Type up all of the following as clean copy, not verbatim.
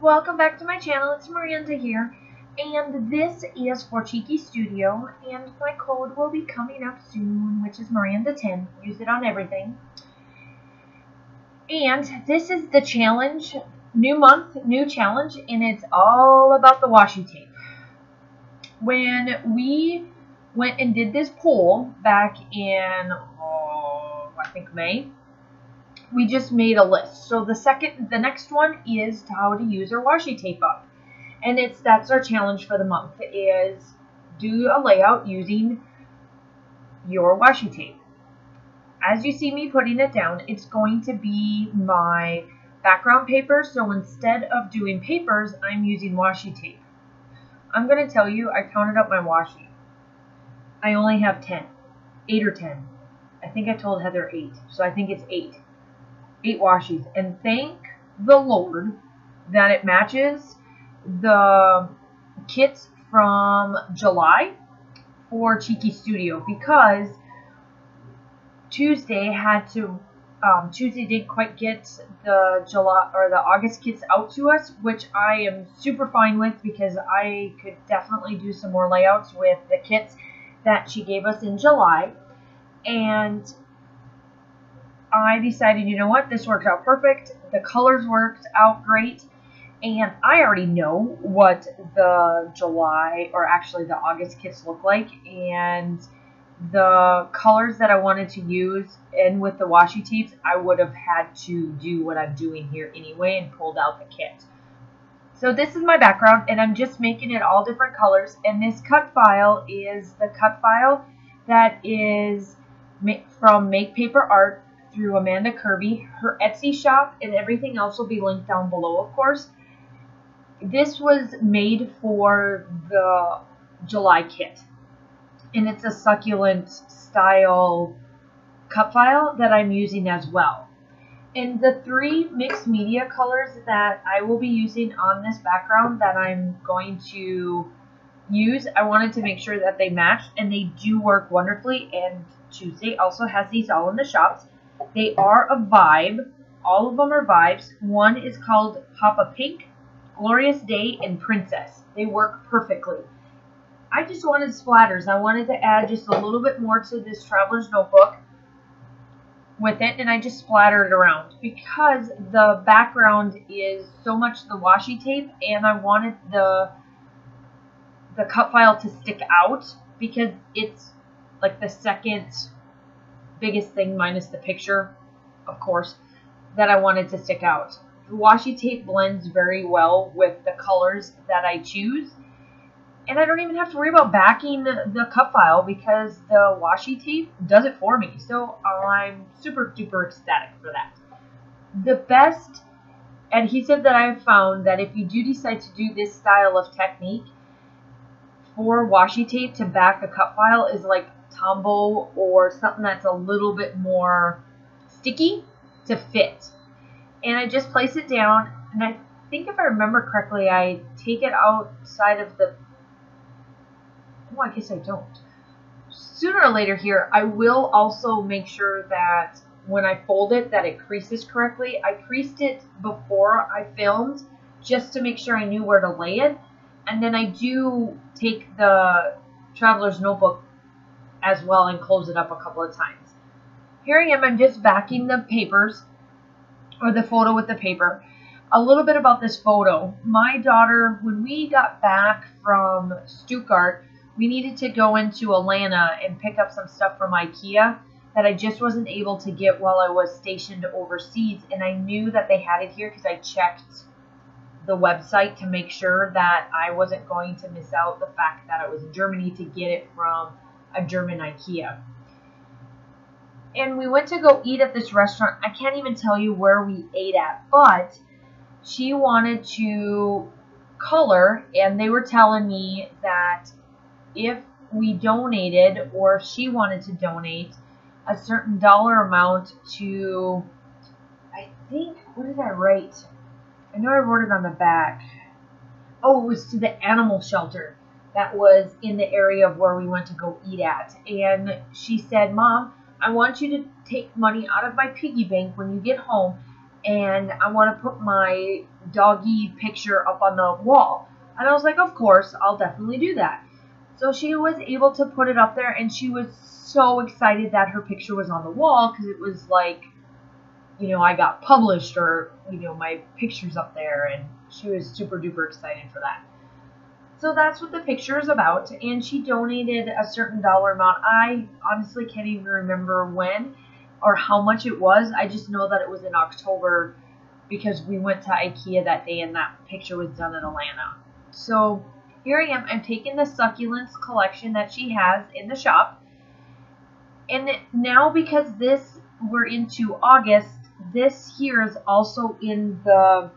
Welcome back to my channel. It's Miranda here, and this is for Cheekystudio, and my code will be coming up soon, which is Miranda10. Use it on everything. And this is the challenge, new month, new challenge, and it's all about the washi tape. When we went and did this poll back in, I think May, we just made a list. So the next one is how to use our washi tape up. And that's our challenge for the month, is do a layout using your washi tape. As you see me putting it down, it's going to be my background paper. So instead of doing papers, I'm using washi tape. I'm going to tell you, I counted up my washi. I only have 8 or 10. I think I told Heather 8, so I think it's 8 washies, and thank the Lord that it matches the kits from July for Cheekystudio, because Tuesday didn't quite get the July or the August kits out to us, which I am super fine with, because I could definitely do some more layouts with the kits that she gave us in July. And I decided, you know what, this worked out perfect. The colors worked out great. And I already know what the July, or actually the August kits look like. And the colors that I wanted to use, and with the washi tapes, I would have had to do what I'm doing here anyway and pulled out the kit. So this is my background, and I'm just making it all different colors. And this cut file is the cut file that is from Make Paper Art through Amanda Kirby. Her Etsy shop and everything else will be linked down below, of course. This was made for the July kit, and it's a succulent style cut file that I'm using as well. And the 3 mixed media colors that I will be using on this background that I'm going to use, I wanted to make sure that they matched, and they do work wonderfully. And Tuesday also has these all in the shops. They are a vibe. All of them are vibes. One is called Papa Pink, Glorious Day, and Princess. They work perfectly. I just wanted splatters. I wanted to add just a little bit more to this traveler's notebook with it, and I just splattered it around because the background is so much the washi tape, and I wanted the cut file to stick out, because it's like the second biggest thing, minus the picture, of course, that I wanted to stick out. The washi tape blends very well with the colors that I choose, and I don't even have to worry about backing the cut file, because the washi tape does it for me. So I'm super duper ecstatic for that. The best adhesive that I've found, that if you do decide to do this style of technique for washi tape to back a cut file, is like Tombow, or something that's a little bit more sticky to fit. And I just place it down, and I think if I remember correctly, I take it outside of the, oh, I guess I don't. Sooner or later here, I will also make sure that when I fold it, that it creases correctly. I creased it before I filmed, just to make sure I knew where to lay it. And then I do take the traveler's notebook as well and close it up a couple of times. Here I am, I'm just backing the papers, or the photo with the paper. A little bit about this photo. My daughter, when we got back from Stuttgart, we needed to go into Atlanta and pick up some stuff from IKEA that I just wasn't able to get while I was stationed overseas. And I knew that they had it here because I checked the website to make sure that I wasn't going to miss out the fact that I was in Germany to get it from a German IKEA. And we went to go eat at this restaurant. I can't even tell you where we ate at, but she wanted to color, and they were telling me that if we donated, or if she wanted to donate a certain dollar amount to, I think, what did I write? I know I wrote it on the back. Oh, it was to the animal shelter that was in the area of where we went to go eat at. And she said, Mom, I want you to take money out of my piggy bank when you get home, and I want to put my doggy picture up on the wall. And I was like, of course, I'll definitely do that. So she was able to put it up there, and she was so excited that her picture was on the wall because it was like, you know, I got published, or, you know, my picture's up there, and she was super duper excited for that. So that's what the picture is about, and she donated a certain dollar amount. I honestly can't even remember when or how much it was. I just know that it was in October because we went to IKEA that day and that picture was done in Atlanta. So here I am. I'm taking the succulents collection that she has in the shop, and now because we're into August, this here is also in the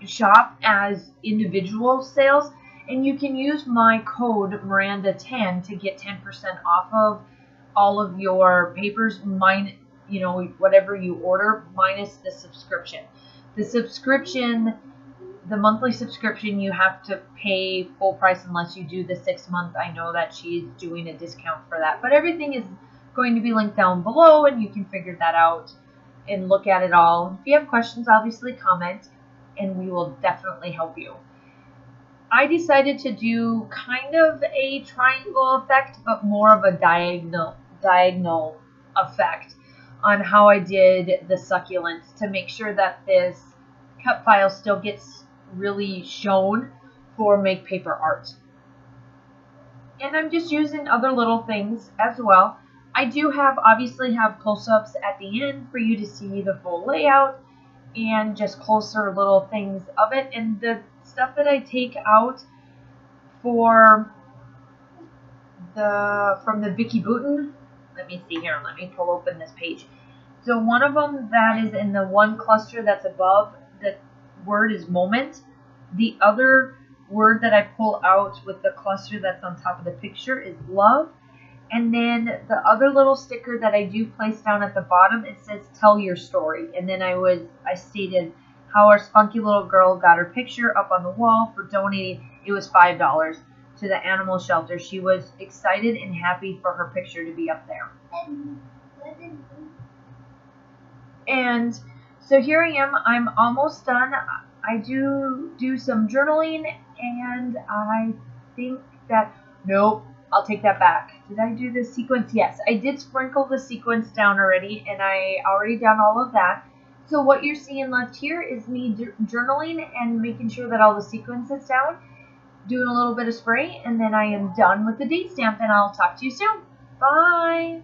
shop as individual sales, and you can use my code Miranda10 to get 10% off of all of your papers, you know, whatever you order, minus the subscription. The monthly subscription, you have to pay full price unless you do the 6 month. I know that she's doing a discount for that, but everything is going to be linked down below, and you can figure that out and look at it all. If you have questions, obviously comment, and we will definitely help you. I decided to do kind of a triangle effect, but more of a diagonal effect on how I did the succulents to make sure that this cut file still gets really shown for make paper art. And I'm just using other little things as well. I do obviously have close-ups at the end for you to see the full layout and just closer little things of it. And the stuff that I take out from the Vicky Boutin, let me see here, let me pull open this page. So one of them that is in the one cluster that's above, the word is moment. The other word that I pull out with the cluster that's on top of the picture is love. And then the other little sticker that I do place down at the bottom, it says tell your story. And then I stated how our spunky little girl got her picture up on the wall for donating. It was $5 to the animal shelter. She was excited and happy for her picture to be up there. And so here I am. I'm almost done. I do some journaling, and I think that, nope, I'll take that back. Did I do the sequence? Yes, I did sprinkle the sequence down already, and I already done all of that. So what you're seeing left here is me journaling and making sure that all the sequence is down, doing a little bit of spray, and then I am done with the date stamp, and I'll talk to you soon. Bye!